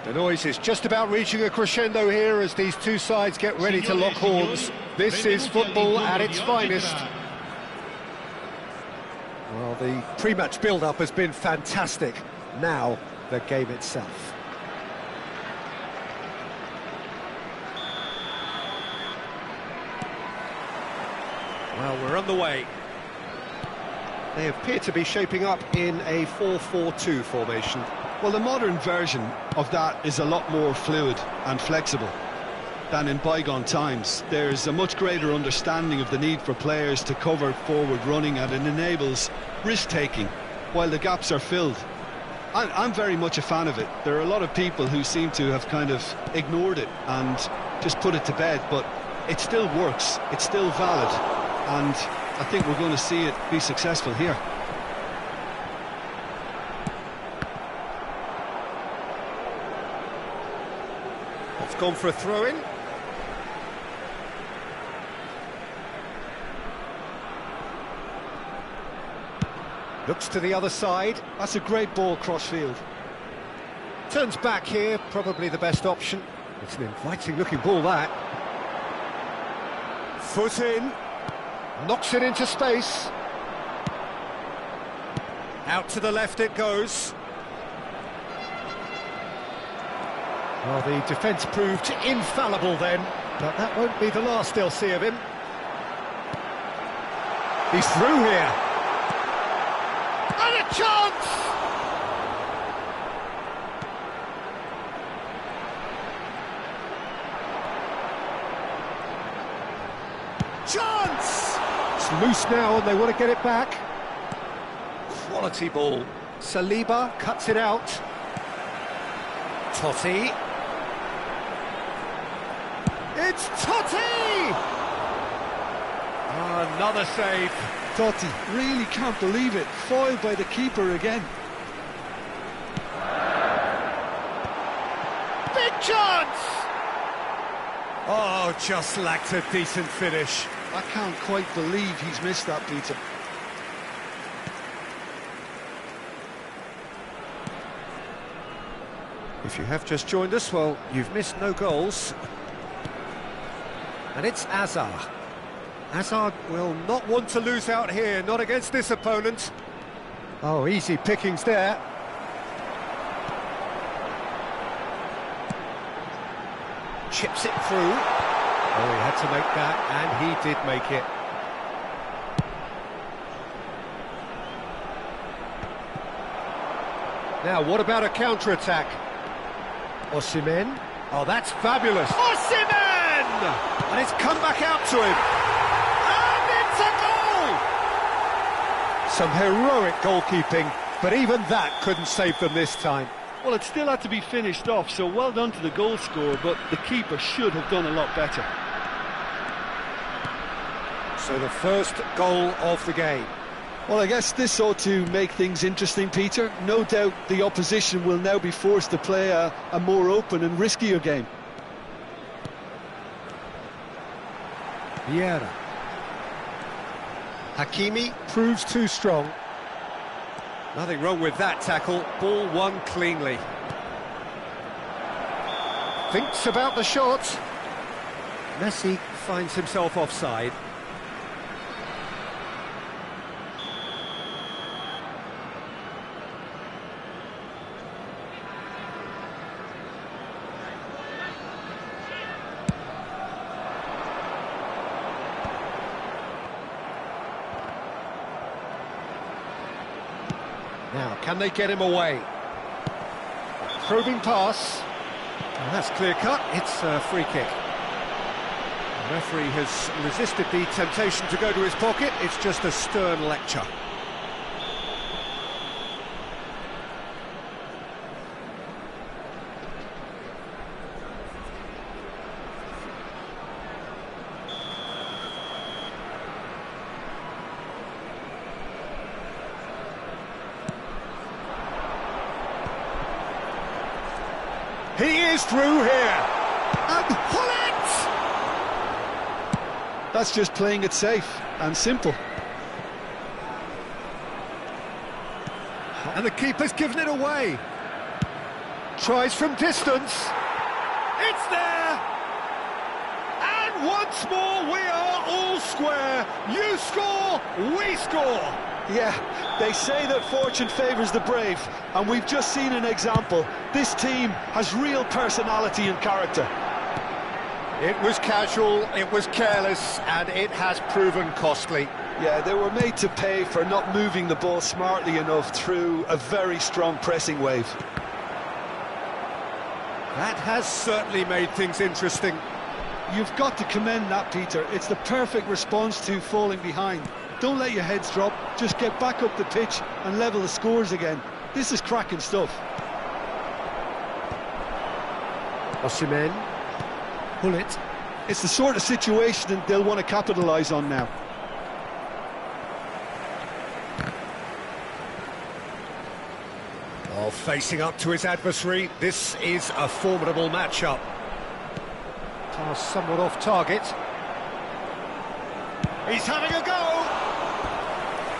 The noise is just about reaching a crescendo here as these two sides get ready to lock horns. This is football at its finest. Well, the pre-match build-up has been fantastic. Now, the game itself. Well, we're on the way. They appear to be shaping up in a 4-4-2 formation. Well, the modern version of that is a lot more fluid and flexible than in bygone times. There's a much greater understanding of the need for players to cover forward running, and it enables risk-taking while the gaps are filled. I'm very much a fan of it. There are a lot of people who seem to have kind of ignored it and just put it to bed, but it still works, it's still valid, and I think we're going to see it be successful here. It's gone for a throw-in. Looks to the other side. That's a great ball cross-field. Turns back here, probably the best option. It's an inviting-looking ball, that. Foot in. Knocks it into space. Out to the left it goes. Well, the defence proved infallible then, but that won't be the last they'll see of him. He's through here. And a chance! Chance! It's loose now and they want to get it back. Quality ball. Saliba cuts it out. Totti. It's Totti! Oh, another save. Totti, really can't believe it. Foiled by the keeper again. Big chance! Oh, just lacked a decent finish. I can't quite believe he's missed that, Peter. If you have just joined us, well, you've missed no goals. And it's Hazard. Hazard will not want to lose out here, not against this opponent. Oh, easy pickings there. Chips it through. Oh, he had to make that, and he did make it. Now, what about a counter-attack? Osimhen. Oh, that's fabulous. Osimhen! And it's come back out to him. And it's a goal! Some heroic goalkeeping, but even that couldn't save them this time. Well, it still had to be finished off, so well done to the goal scorer, but the keeper should have done a lot better. So the first goal of the game. Well, I guess this ought to make things interesting, Peter. No doubt the opposition will now be forced to play a more open and riskier game. Vieira. Hakimi proves too strong. Nothing wrong with that tackle. Ball won cleanly. Thinks about the shot. Messi finds himself offside. Now, can they get him away? Probing pass. Oh, that's clear-cut. It's a free kick. The referee has resisted the temptation to go to his pocket. It's just a stern lecture. He is through here. And pull it! That's just playing it safe and simple. And the keeper's given it away. Tries from distance. It's there! And once more we are all square. You score, we score. Yeah, they say that fortune favours the brave, and we've just seen an example. This team has real personality and character. It was casual, it was careless, and it has proven costly. Yeah, they were made to pay for not moving the ball smartly enough through a very strong pressing wave. That has certainly made things interesting. You've got to commend that, Peter. It's the perfect response to falling behind. Don't let your heads drop, just get back up the pitch and level the scores again. This is cracking stuff. Osimhen. Pull it. It's the sort of situation that they'll want to capitalise on now. Oh, facing up to his adversary, this is a formidable matchup. Pass somewhat off target. He's having a go!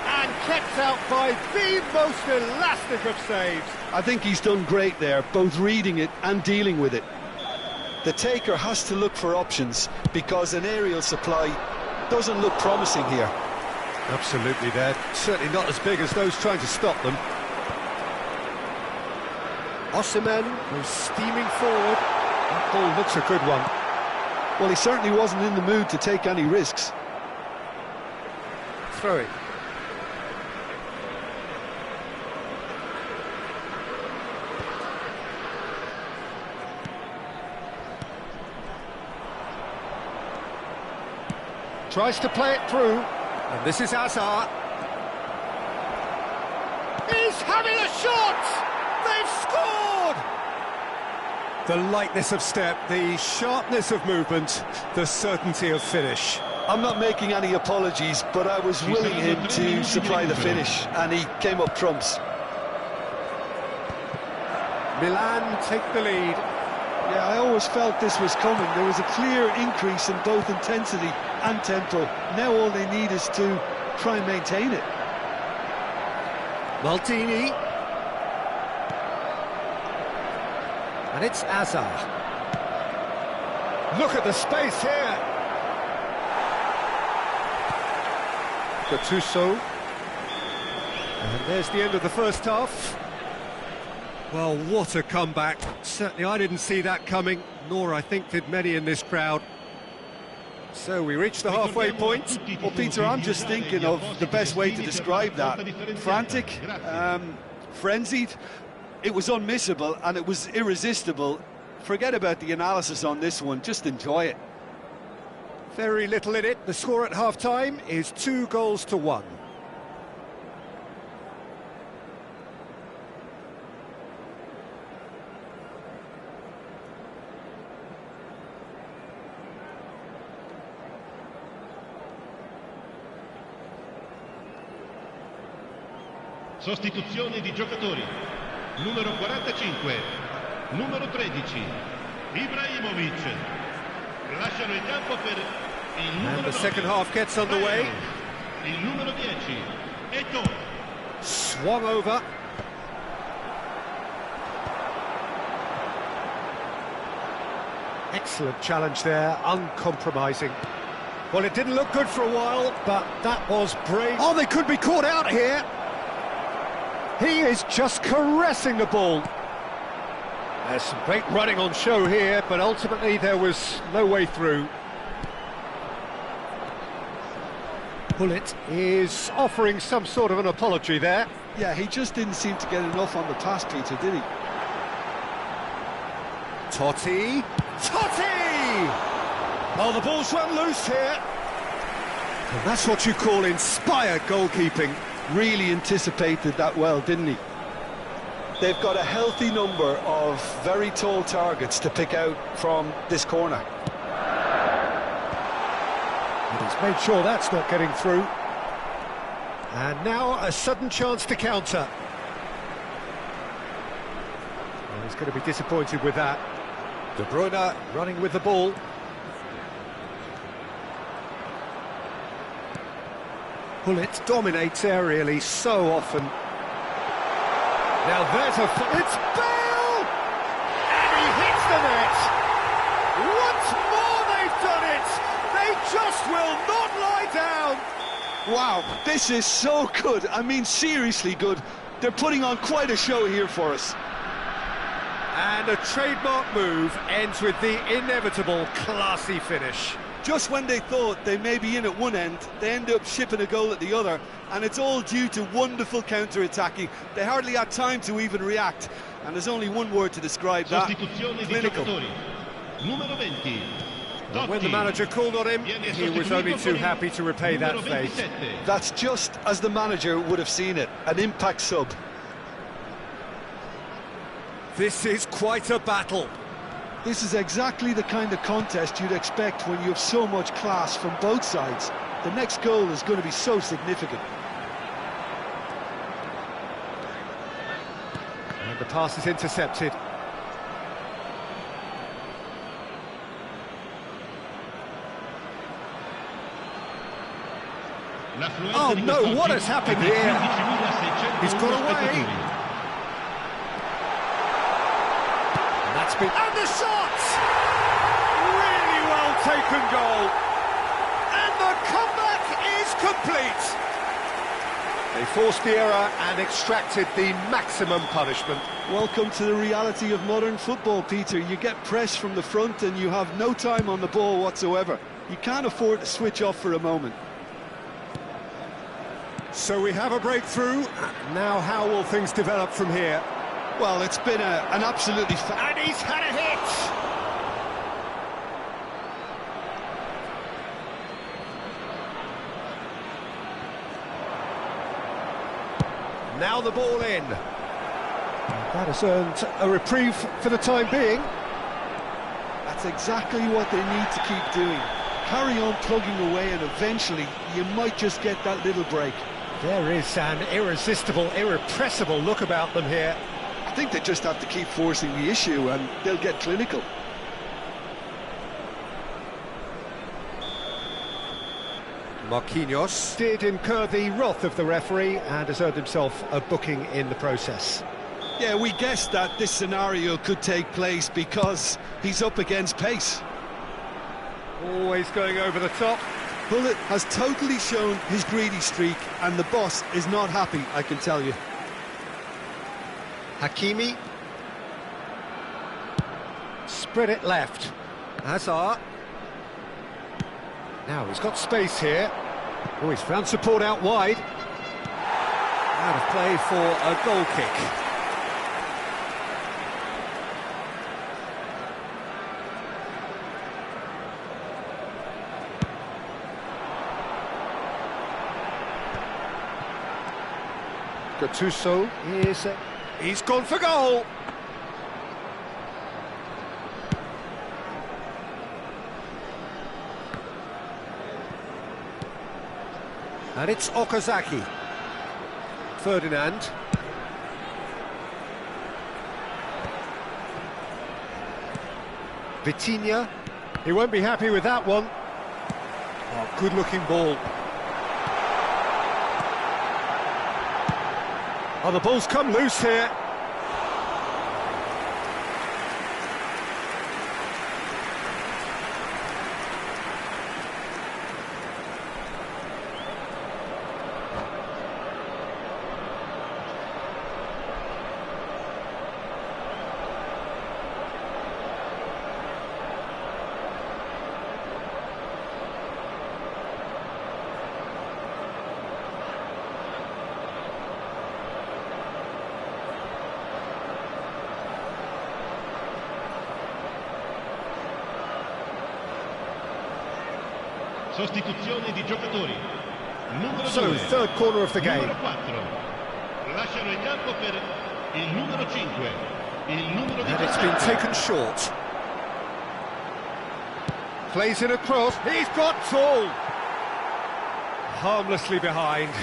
And kept out by the most elastic of saves. I think he's done great there, both reading it and dealing with it. The taker has to look for options, because an aerial supply doesn't look promising here. Absolutely, they're certainly not as big as those trying to stop them. Osimhen goes steaming forward. That ball looks a good one. Well, he certainly wasn't in the mood to take any risks. Throw it. Tries to play it through, and this is Hazard. He's having a shot! They've scored! The lightness of step, the sharpness of movement, the certainty of finish. I'm not making any apologies, but I was willing him to supply the finish, and he came up trumps. Milan take the lead. Yeah, I always felt this was coming. There was a clear increase in both intensity and tempo. Now all they need is to try and maintain it. Maldini. And it's Hazard. Look at the space here. Gattuso. And there's the end of the first half. Well, what a comeback. Certainly I didn't see that coming, nor I think did many in this crowd. So we reached the halfway point. Well, Peter, I'm just thinking of the best way to describe that. Frantic, frenzied. It was unmissable and it was irresistible. Forget about the analysis on this one, just enjoy it. Very little in it. The score at half-time is 2-1. Sostituzione di giocatori. Numero 45, numero 13, Ibrahimovic. Lasciano il campo per il numero 9. And the second half gets underway. Il numero 10, Eto'o. Swung over. Excellent challenge there, uncompromising. Well, it didn't look good for a while, but that was brave. Oh, they could be caught out here. He is just caressing the ball. There's some great running on show here, but ultimately there was no way through. Pullet is offering some sort of an apology there. Yeah, he just didn't seem to get enough on the pass, Peter, did he? Totti. Totti! Oh, the ball's run loose here. And that's what you call inspired goalkeeping. Really anticipated that well, didn't he? They've got a healthy number of very tall targets to pick out from this corner. And he's made sure that's not getting through. And now a sudden chance to counter. Well, he's going to be disappointed with that. De Bruyne running with the ball. Pullet dominates aerially so often. Now there's a... It's Bale! the net! Once more they've done it! They just will not lie down! Wow, this is so good. I mean, seriously good. They're putting on quite a show here for us. And a trademark move ends with the inevitable classy finish. Just when they thought they may be in at one end, they end up shipping a goal at the other, and it's all due to wonderful counter-attacking. They hardly had time to even react, and there's only one word to describe that: clinical. Numero 20. When the manager called on him, he was only too happy to repay that fate. That's just as the manager would have seen it, an impact sub. This is quite a battle. This is exactly the kind of contest you'd expect when you have so much class from both sides. The next goal is going to be so significant. And the pass is intercepted. Oh no, what has happened here? He's got away. And that's been... And the shot! Really well taken goal. And the comeback is complete. They forced the error and extracted the maximum punishment. Welcome to the reality of modern football, Peter. You get pressed from the front and you have no time on the ball whatsoever. You can't afford to switch off for a moment. So we have a breakthrough. Now how will things develop from here? Well, it's been an absolutely... And he's had a hit! Now the ball in. That has earned a reprieve for the time being. That's exactly what they need to keep doing. Carry on plugging away and eventually you might just get that little break. There is an irresistible, irrepressible look about them here. I think they just have to keep forcing the issue and they'll get clinical. Marquinhos did incur the wrath of the referee and has earned himself a booking in the process. Yeah, we guessed that this scenario could take place because he's up against pace. Always going over the top. Bullet has totally shown his greedy streak and the boss is not happy, I can tell you. Hakimi. Spread it left. Hazard. Now he's got space here. Oh, he's found support out wide. Out of play for a goal kick. Gattuso is... he's gone for goal! And it's Okazaki. Ferdinand. Vitinha. He won't be happy with that one. Oh, good-looking ball. Oh, the ball's come loose here. Sostituzione di giocatori. Numero So, 2. third corner of the game. Numero 4. Lasciano il campo per il numero 5. Il numero 17. And it's been taken short. Plays it across. He's got tall. Harmlessly behind.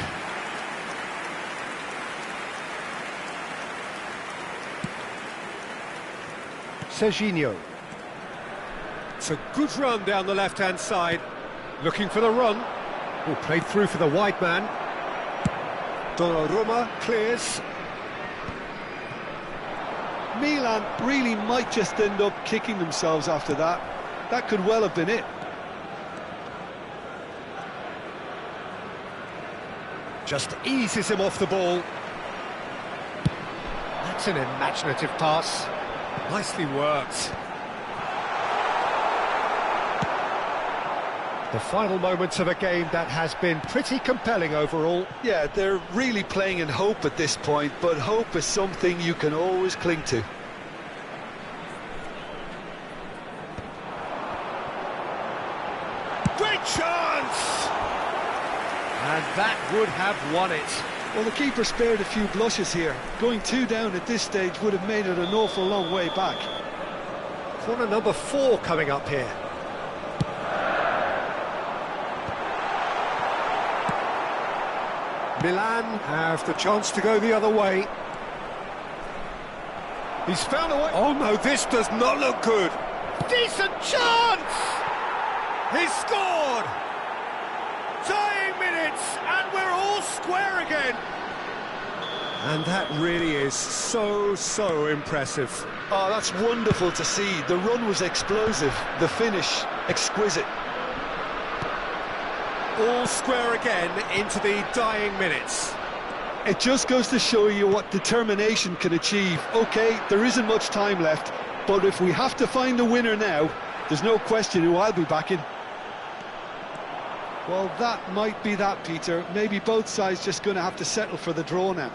Serginho. It's a good run down the left-hand side. Looking for the run. Oh, played through for the wide man. Donnarumma clears. Milan really might just end up kicking themselves after that. That could well have been it. Just eases him off the ball. That's an imaginative pass. Nicely worked. The final moments of a game that has been pretty compelling overall. Yeah, they're really playing in hope at this point, but hope is something you can always cling to. Great chance! And that would have won it. Well, the keeper spared a few blushes here. Going 2 down at this stage would have made it an awful long way back. Corner number 4 coming up here. Milan have the chance to go the other way. He's found a way. Oh no, this does not look good. Decent chance! He's scored! Tying minutes, and we're all square again. And that really is so impressive. Oh, that's wonderful to see. The run was explosive, the finish exquisite. All square again into the dying minutes. It just goes to show you what determination can achieve. OK, there isn't much time left, but if we have to find a winner now, there's no question who I'll be backing. Well, that might be that, Peter. Maybe both sides just going to have to settle for the draw now.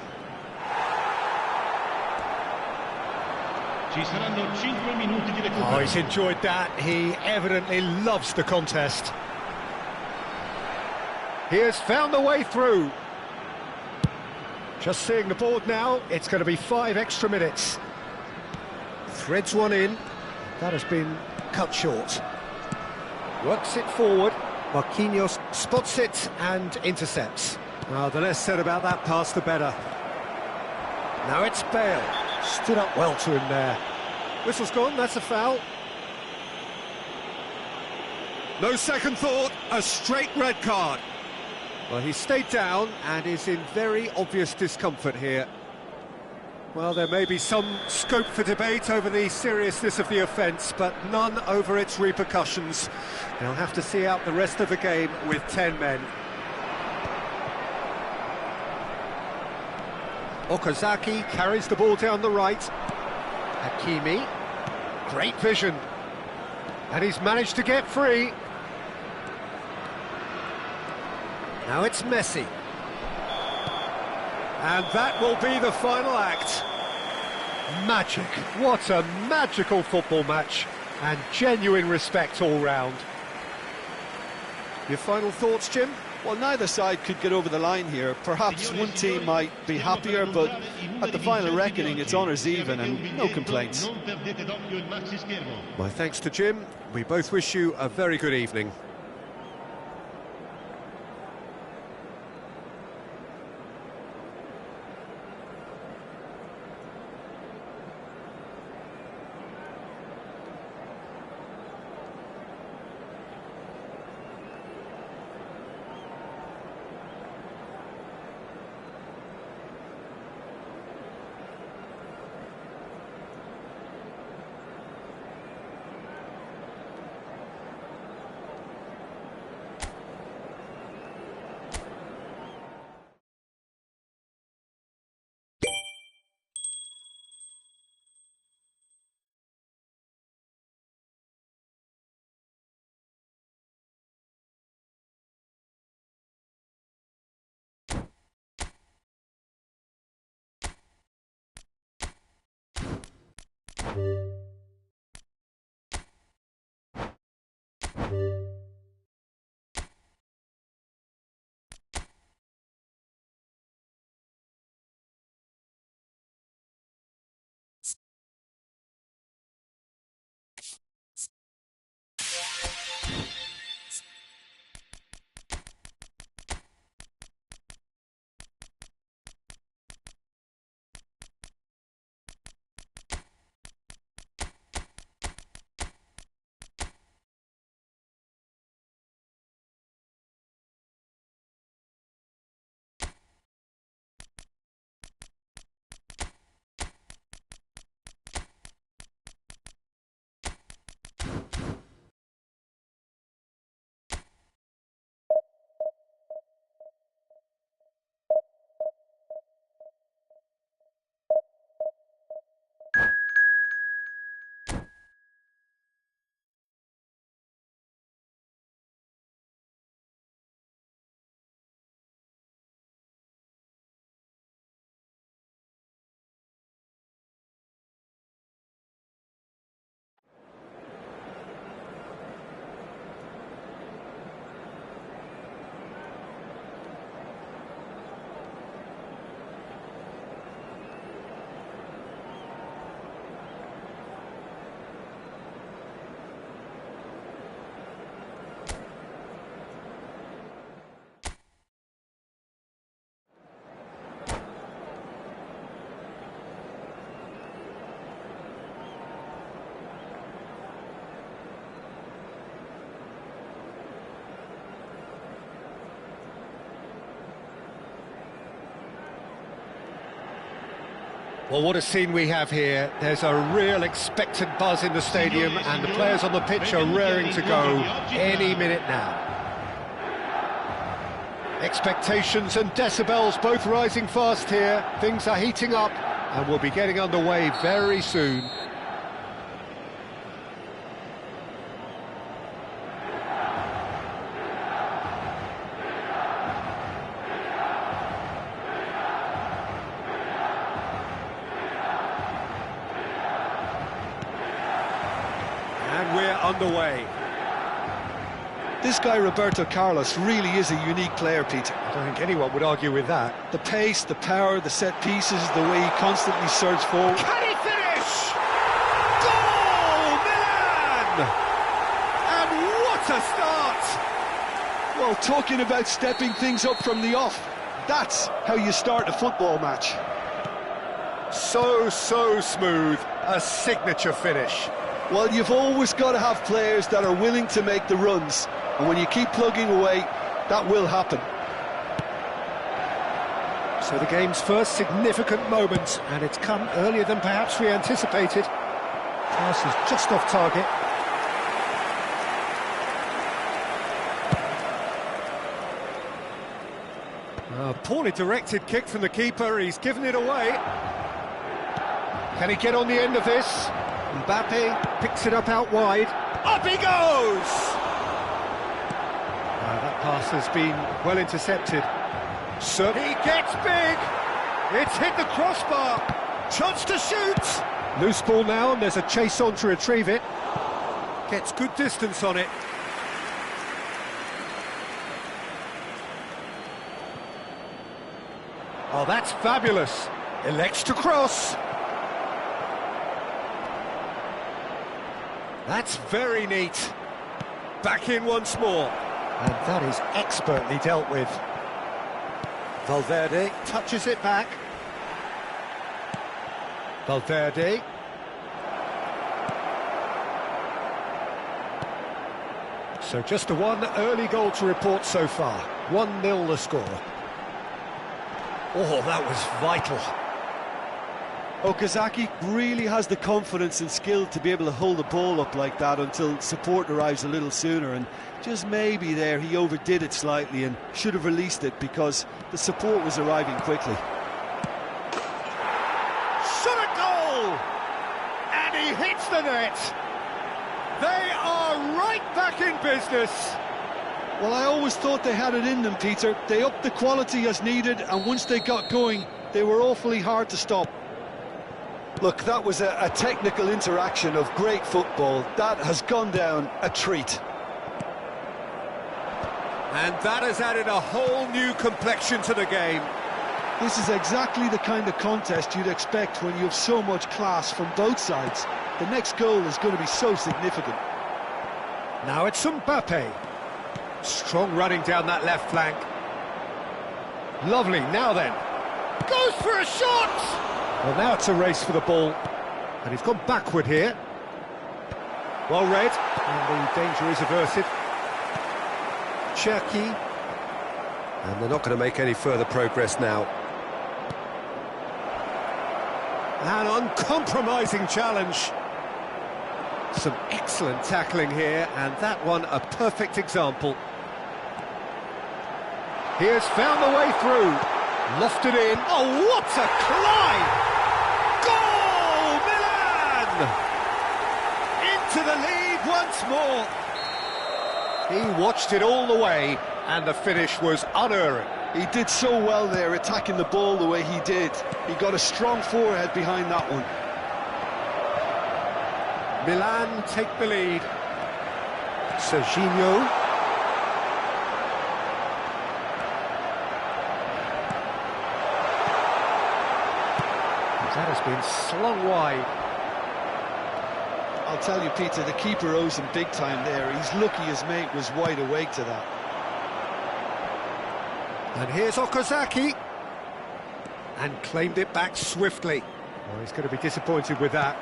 Oh, he's enjoyed that. He evidently loves the contest. He has found the way through. Just seeing the board now, it's going to be 5 extra minutes. Threads one in. That has been cut short. Works it forward. Marquinhos spots it and intercepts. Well, the less said about that pass, the better. Now it's Bale. Stood up well to him there. Whistle's gone, that's a foul. No second thought, a straight red card. Well, he stayed down and is in very obvious discomfort here. Well, there may be some scope for debate over the seriousness of the offence, but none over its repercussions. They'll have to see out the rest of the game with 10 men. Okazaki carries the ball down the right. Hakimi, great vision. And he's managed to get free. Now it's Messi. And that will be the final act. Magic. What a magical football match. And genuine respect all round. Your final thoughts, Jim? Well, neither side could get over the line here. Perhaps one team might be happier, but at the final reckoning, it's honours even and no complaints. My thanks to Jim. We both wish you a very good evening. Well, what a scene we have here. There's a real expectant buzz in the stadium, and the players on the pitch are raring to go any minute now. Expectations and decibels both rising fast here. Things are heating up, and we'll be getting underway very soon. And we're underway. This guy, Roberto Carlos, really is a unique player, Peter. I don't think anyone would argue with that. The pace, the power, the set pieces, the way he constantly surges forward. Can he finish? Goal! Milan! And what a start! Well, talking about stepping things up from the off, that's how you start a football match. So smooth. A signature finish. Well, you've always got to have players that are willing to make the runs, and when you keep plugging away, that will happen. So the game's first significant moment, and it's come earlier than perhaps we anticipated. Pass is just off target. A poorly directed kick from the keeper, he's given it away. Can he get on the end of this? Mbappe picks it up out wide. Up he goes! That pass has been well intercepted. So he gets big! It's hit the crossbar! Chance to shoot! Loose ball now, and there's a chase on to retrieve it. Gets good distance on it. Oh, that's fabulous! Elects to cross! That's very neat. Back in once more. And that is expertly dealt with. Valverde touches it back. Valverde. So just the one early goal to report so far. 1-0 the score. Oh, that was vital. Okazaki really has the confidence and skill to be able to hold the ball up like that until support arrives a little sooner, and just maybe there he overdid it slightly and should have released it because the support was arriving quickly. Shot a goal! And he hits the net! They are right back in business! Well, I always thought they had it in them, Peter. They upped the quality as needed, and once they got going, they were awfully hard to stop. Look, that was a technical interaction of great football. That has gone down a treat. And that has added a whole new complexion to the game. This is exactly the kind of contest you'd expect when you have so much class from both sides. The next goal is going to be so significant. Now it's Mbappe. Strong running down that left flank. Lovely, now then. Goes for a shot! Well, now it's a race for the ball, and he's gone backward here. Well read, and the danger is averted. Cherki, and they're not going to make any further progress now. An uncompromising challenge. Some excellent tackling here, and that one a perfect example. He has found the way through. Lofted in. Oh, what a climb! Goal, Milan! Into the lead once more. He watched it all the way, and the finish was unerring. He did so well there, attacking the ball the way he did. He got a strong forehead behind that one. Milan take the lead. Serginho. That has been slung wide. I'll tell you, Peter, the keeper owes him big time there. He's lucky his mate was wide awake to that. And here's Okazaki. And claimed it back swiftly. Oh, he's going to be disappointed with that.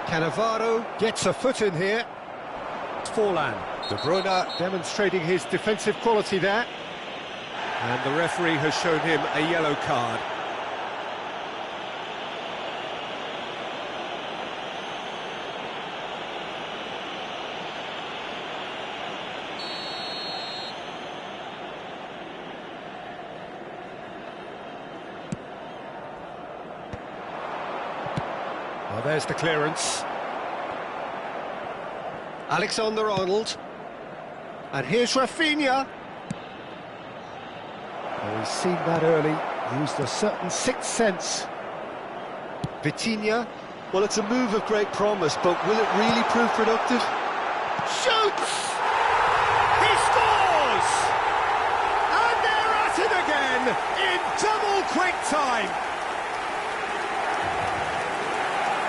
Cannavaro gets a foot in here. Forlan. De Bruyne demonstrating his defensive quality there. And the referee has shown him a yellow card. Well, there's the clearance. Alexander-Arnold. And here's Rafinha. Oh, he's seen that early, used a certain sixth sense. Vitinha. Well, it's a move of great promise, but will it really prove productive? Shoots! He scores! And they're at it again in double quick time.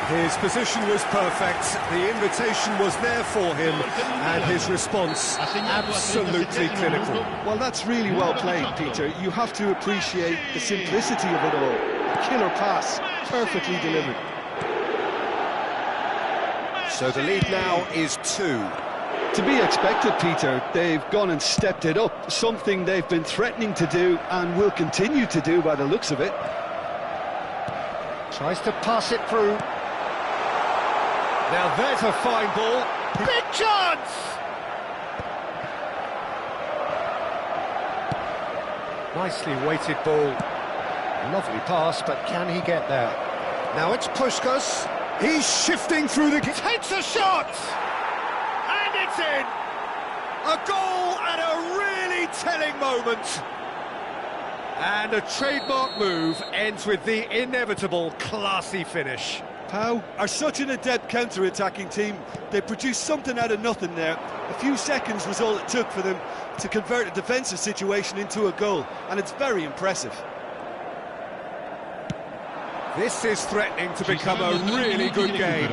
His position was perfect, the invitation was there for him, and his response absolutely clinical. Well, that's really well played, Peter. You have to appreciate the simplicity of it all. A killer pass, perfectly delivered. So the lead now is 2. To be expected, Peter. They've gone and stepped it up, something they've been threatening to do and will continue to do by the looks of it. Tries to pass it through. Now there's a fine ball. Big chance! Nicely weighted ball. Lovely pass, but can he get there? Now it's Puskás. He's shifting through the... Takes a shot! And it's in! A goal at a really telling moment. And a trademark move ends with the inevitable classy finish. Pau are such an adept counter-attacking team. They produced something out of nothing there. A few seconds was all it took for them to convert a defensive situation into a goal, and it's very impressive. This is threatening to become a really good game.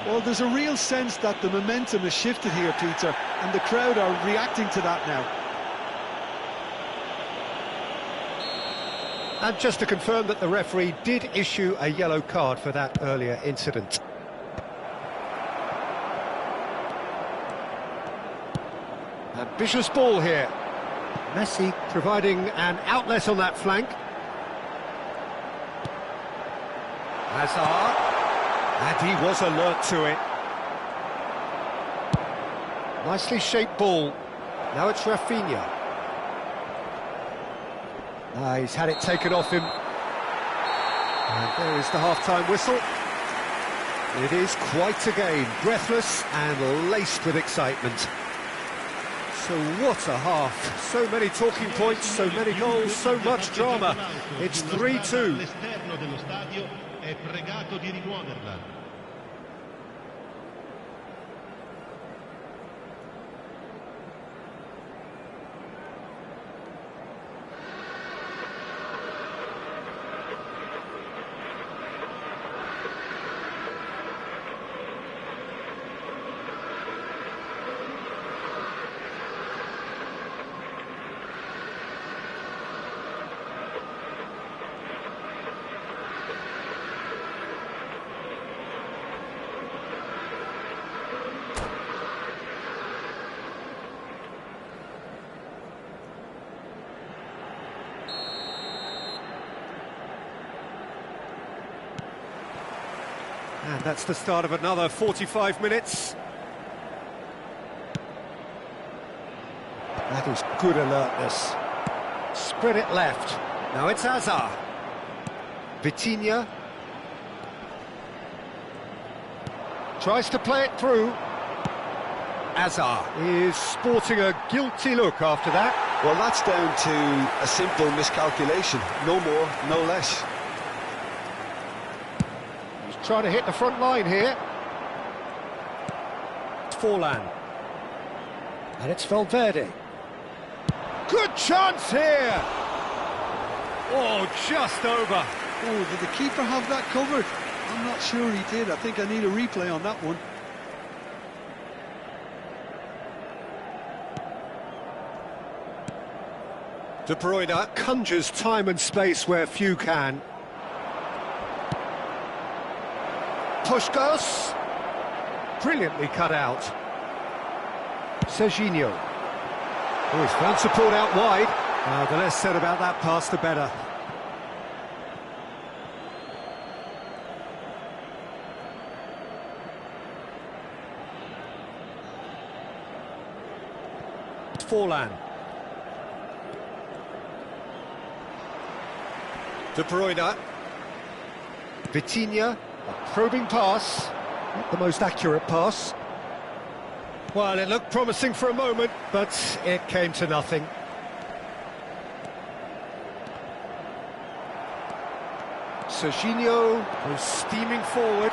Well, there's a real sense that the momentum has shifted here, Peter, and the crowd are reacting to that now. And just to confirm that the referee did issue a yellow card for that earlier incident. Ambitious ball here. Messi providing an outlet on that flank. Hazard. And he was alert to it. Nicely shaped ball. Now it's Rafinha. He's had it taken off him. And there is the half-time whistle. It is quite a game, breathless and laced with excitement. So what a half. So many talking points, so many goals, so much drama. It's 3-2. And that's the start of another 45 minutes. That is good alertness. Spread it left. Now it's Hazard. Vitinha. Tries to play it through. Hazard is sporting a guilty look after that. Well, that's down to a simple miscalculation. No more, no less. Trying to hit the front line here. Forlan. And it's Valverde. Good chance here! Oh, just over. Oh, did the keeper have that covered? I'm not sure he did. I think I need a replay on that one. De Bruyne conjures time and space where few can. Puskás. Brilliantly cut out. Serginho. Oh, he's found support out wide. The less said about that pass, the better. Forlan. De Bruyne. Vitinha. A probing pass. Not the most accurate pass. Well, it looked promising for a moment, but it came to nothing. Serginho goes steaming forward.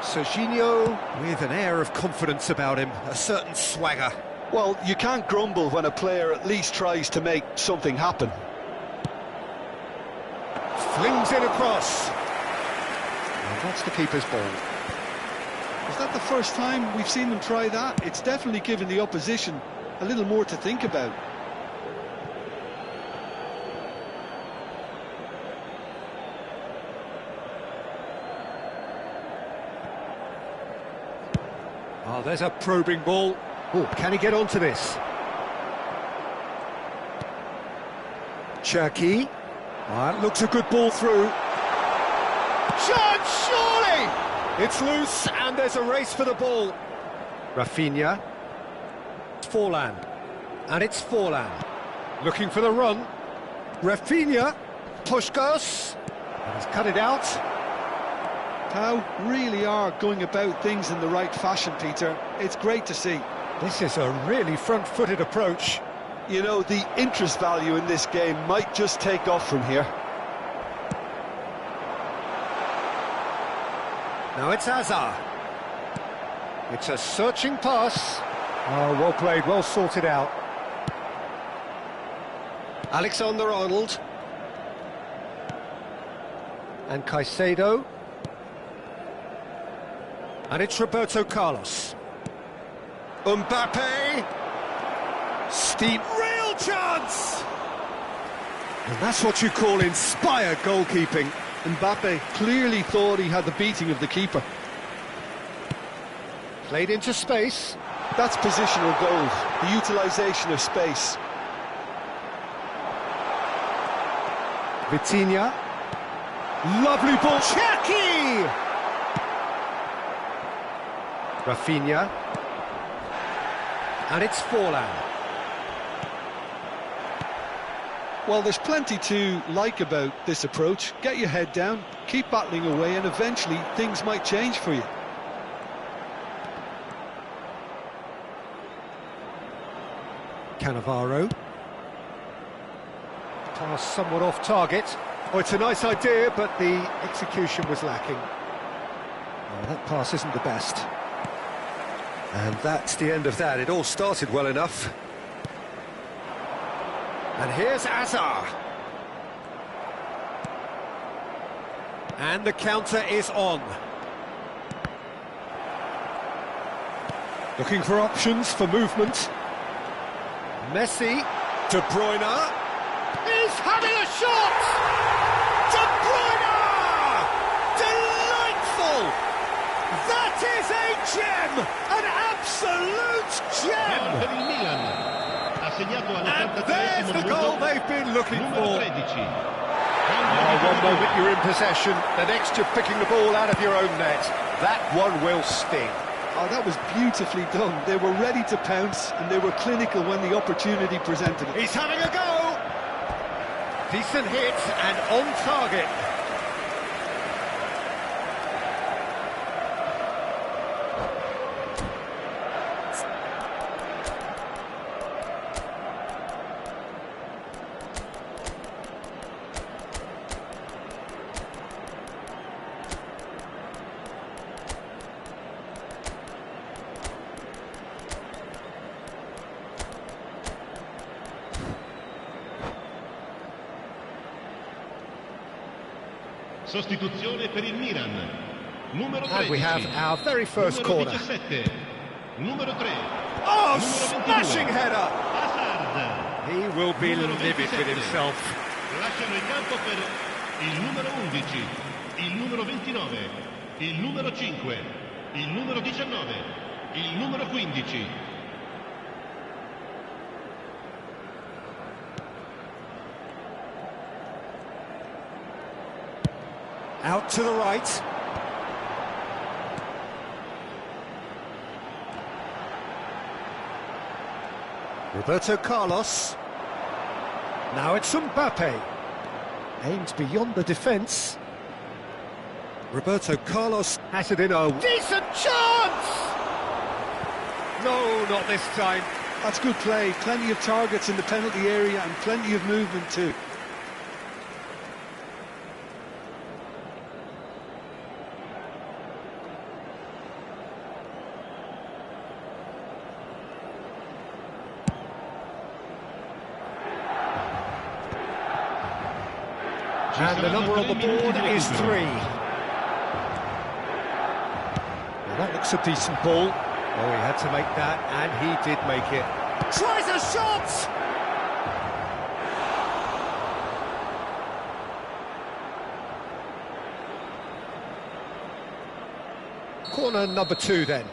Serginho with an air of confidence about him, a certain swagger. Well, you can't grumble when a player at least tries to make something happen. Flings it across. And that's the keeper's ball. Is that the first time we've seen them try that? It's definitely given the opposition a little more to think about. Oh, there's a probing ball. Oh, can he get onto this? Cherki. That looks a good ball through. Chance, surely! It's loose, and there's a race for the ball. Rafinha. Forlan. And it's Forlan. Looking for the run. Rafinha. Puskás. He's cut it out. How really are going about things in the right fashion, Peter. It's great to see. This is a really front-footed approach. You know, the interest value in this game might just take off from here. Now it's Hazard. It's a searching pass. Oh, well played, well sorted out. Alexander-Arnold. And Caicedo. And it's Roberto Carlos. Mbappe. Steep, real chance! And that's what you call inspired goalkeeping. Mbappe clearly thought he had the beating of the keeper. Played into space. That's positional goals, the utilisation of space. Vitinha. Lovely ball. Cherki! Rafinha. And it's Forlan. Well, there's plenty to like about this approach. Get your head down, keep battling away, and eventually things might change for you. Cannavaro. Pass somewhat off target. Oh, it's a nice idea, but the execution was lacking. Oh, that pass isn't the best. And that's the end of that. It all started well enough. And here's Hazard. And the counter is on. Looking for options for movement. Messi. De Bruyne. He's having a shot! De Bruyne! Delightful! That is a gem! An absolute gem! And there's the goal they've been looking for. One moment you're in possession, the next you're picking the ball out of your own net. That one will sting. Oh, that was beautifully done. They were ready to pounce, and they were clinical when the opportunity presented it. He's having a go! Decent hit and on target. Sostituzione per il Milan. Numero 13. And we have our very first corner. 17. Numero 3. Oh, Numero smashing 22. header! Hazard. He will be Numero livid 27. with himself. Lasciano il campo per il numero 11, il numero 29, il numero 5, il numero 19, il numero 15, Out to the right. Roberto Carlos. Now it's Mbappe. Aims beyond the defence. Roberto Carlos has it in a decent chance! No, not this time. That's good play. Plenty of targets in the penalty area and plenty of movement too. And the number on the board is 3. Well, that looks a decent ball. Oh, he had to make that, and he did make it. Tries a shot! Corner number 2 then.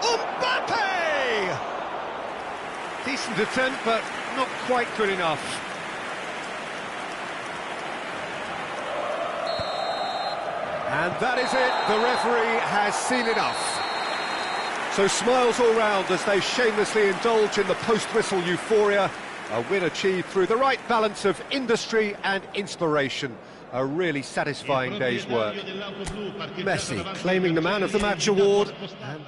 Mbappe! Decent attempt, but not quite good enough. And that is it, the referee has seen enough. So smiles all round as they shamelessly indulge in the post-whistle euphoria. A win achieved through the right balance of industry and inspiration. A really satisfying day's work. Messi claiming the Man of the Match award. And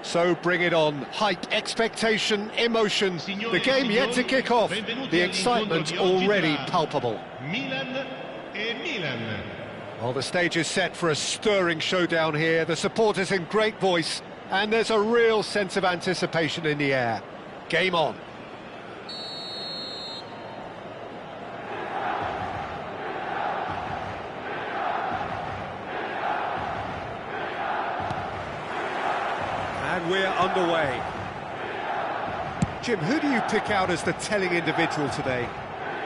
So bring it on. Hype, expectation, emotion. The game yet to kick off. The excitement already palpable. Milan e Milan. Well, the stage is set for a stirring showdown here. The supporters in great voice, and there's a real sense of anticipation in the air. Game on. And we're underway. Jim, who do you pick out as the telling individual today?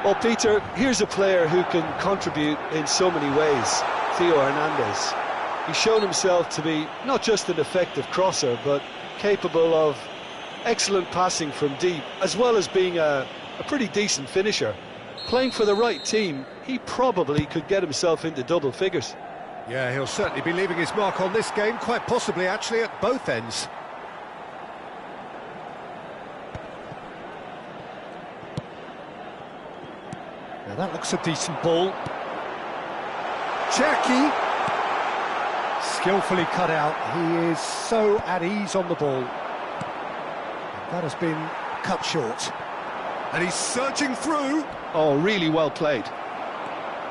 Well, Peter, here's a player who can contribute in so many ways, Theo Hernandez. He's shown himself to be not just an effective crosser, but capable of excellent passing from deep, as well as being a pretty decent finisher. Playing for the right team, he probably could get himself into double figures. Yeah, he'll certainly be leaving his mark on this game, quite possibly actually at both ends. Now that looks a decent ball. Cherki, skillfully cut out. He is so at ease on the ball. That has been cut short. And he's surging through. Oh, really well played.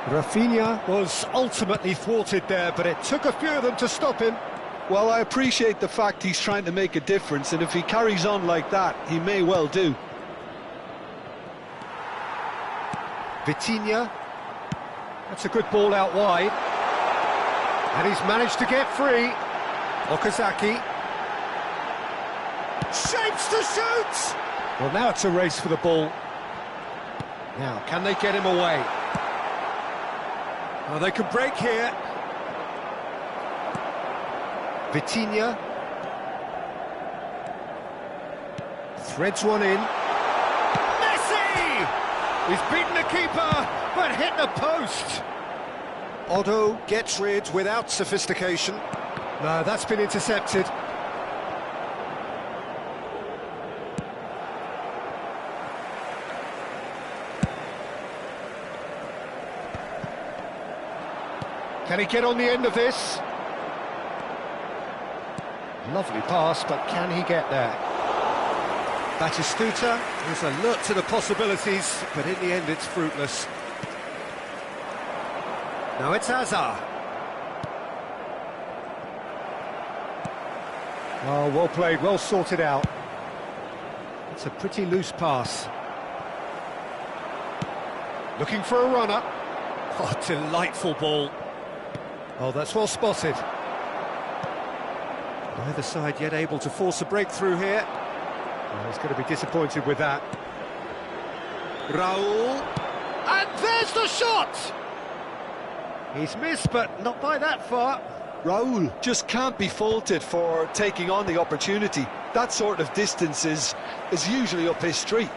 Rafinha was ultimately thwarted there, but it took a few of them to stop him. Well, I appreciate the fact he's trying to make a difference, and if he carries on like that, he may well do. Vitinha, that's a good ball out wide. And he's managed to get free. Okazaki. Shapes to shoot! Well, now it's a race for the ball. Now, can they get him away? Well, they can break here. Vitinha. Threads one in. Messi! He's beaten the keeper, but hit the post. Otto gets rid without sophistication. No, that's been intercepted. Can he get on the end of this? Lovely pass, but can he get there? Batistuta is alert to the possibilities, but in the end it's fruitless. Now it's Hazard. Oh, well played, well sorted out. It's a pretty loose pass. Looking for a runner. Oh, delightful ball. Oh, that's well spotted. Neither side yet able to force a breakthrough here. Oh, he's going to be disappointed with that. Raul. And there's the shot! He's missed, but not by that far. Raul just can't be faulted for taking on the opportunity. That sort of distance is usually up his street.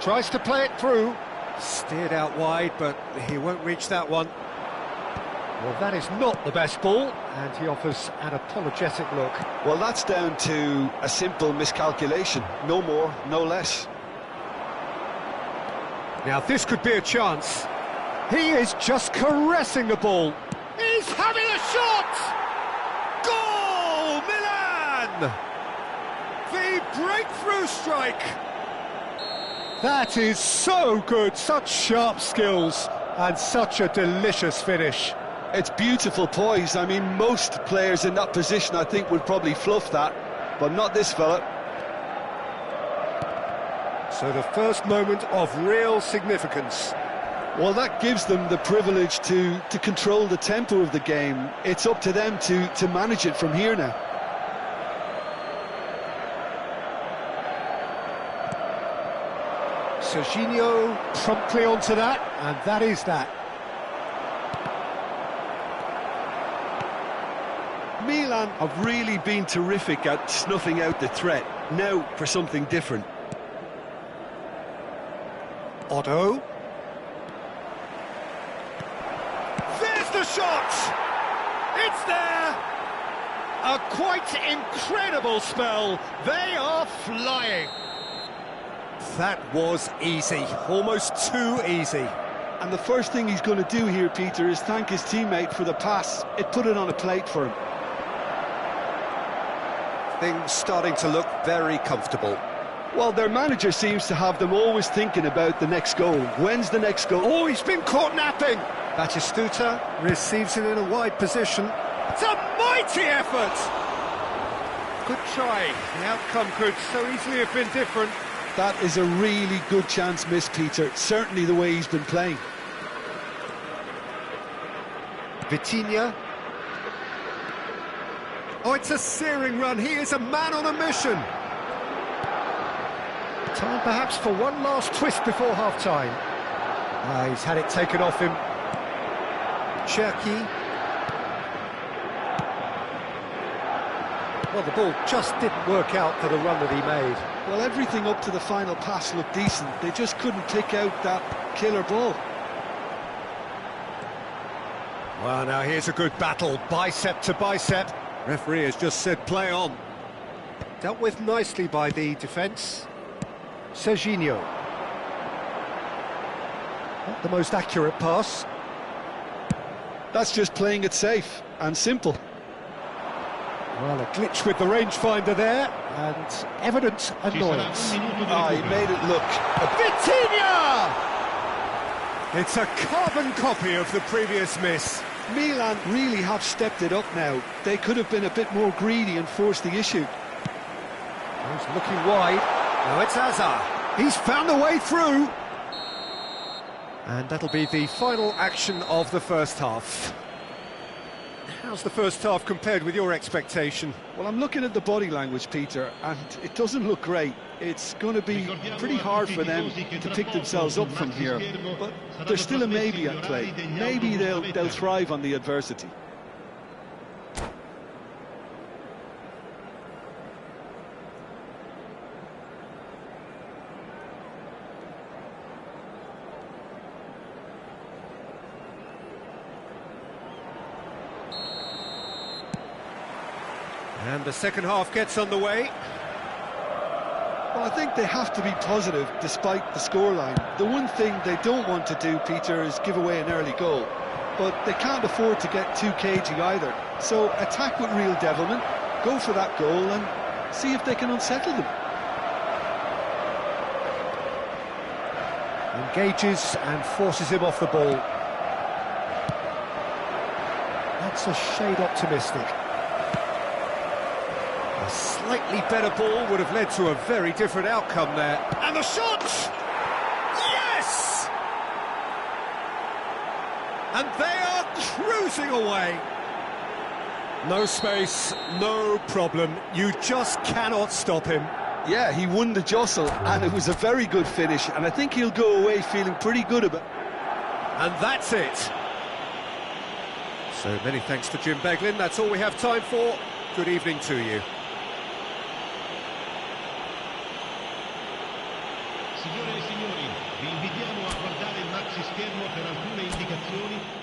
Tries to play it through. Steered out wide, but he won't reach that one. Well, that is not the best ball, and he offers an apologetic look. Well, that's down to a simple miscalculation. No more, no less. Now, this could be a chance. He is just caressing the ball. He's having a shot! Goal, Milan! The breakthrough strike! That is so good, such sharp skills, and such a delicious finish. It's beautiful poise. I mean, most players in that position, I think, would probably fluff that, but not this fella. So the first moment of real significance. Well, that gives them the privilege to control the tempo of the game. It's up to them to manage it from here now. Serginho promptly onto that, and that is that. Milan have really been terrific at snuffing out the threat. Now for something different. Otto. There's the shot! It's there! A quite incredible spell. They are flying. That was easy, almost too easy. And the first thing he's going to do here, Peter, is thank his teammate for the pass. It put it on a plate for him. Things starting to look very comfortable. Well, their manager seems to have them always thinking about the next goal. When's the next goal? Oh, he's been caught napping! Batistuta receives it in a wide position. It's a mighty effort! Good try. The outcome could so easily have been different. That is a really good chance missed, Peter. Certainly the way he's been playing. Vitinha. Oh, it's a searing run. He is a man on a mission. Time perhaps for one last twist before half-time. He's had it taken off him. Cherki. Well, the ball just didn't work out for the run that he made. Well, everything up to the final pass looked decent. They just couldn't pick out that killer ball. Well, now here's a good battle, bicep to bicep. Referee has just said play on. Dealt with nicely by the defence. Serginho. Not the most accurate pass. That's just playing it safe and simple. Well, a glitch with the rangefinder there, and evident annoyance. He made it look... Vitinha! It's a carbon copy of the previous miss. Milan really have stepped it up now. They could have been a bit more greedy and forced the issue. He's looking wide. Now it's Hazard. He's found a way through. And that'll be the final action of the first half. how's the first half compared with your expectation? Well, I'm looking at the body language, Peter, and it doesn't look great. It's going to be pretty hard for them to pick themselves up from here, but there's still a maybe at play. Maybe they'll thrive on the adversity. And the second half gets underway. Well, I think they have to be positive despite the scoreline. The one thing they don't want to do, Peter, is give away an early goal. But they can't afford to get too cagey either. So attack with real devilment, go for that goal and see if they can unsettle them. Engages and forces him off the ball. That's a shade optimistic. A slightly better ball would have led to a very different outcome there. And the shot! Yes! And they are cruising away. No space, no problem. You just cannot stop him. Yeah, he won the jostle, and it was a very good finish, and I think he'll go away feeling pretty good about it. And that's it. So many thanks to Jim Beglin. That's all we have time for. Good evening to you. Signore e signori, vi invitiamo a guardare il maxi schermo per alcune indicazioni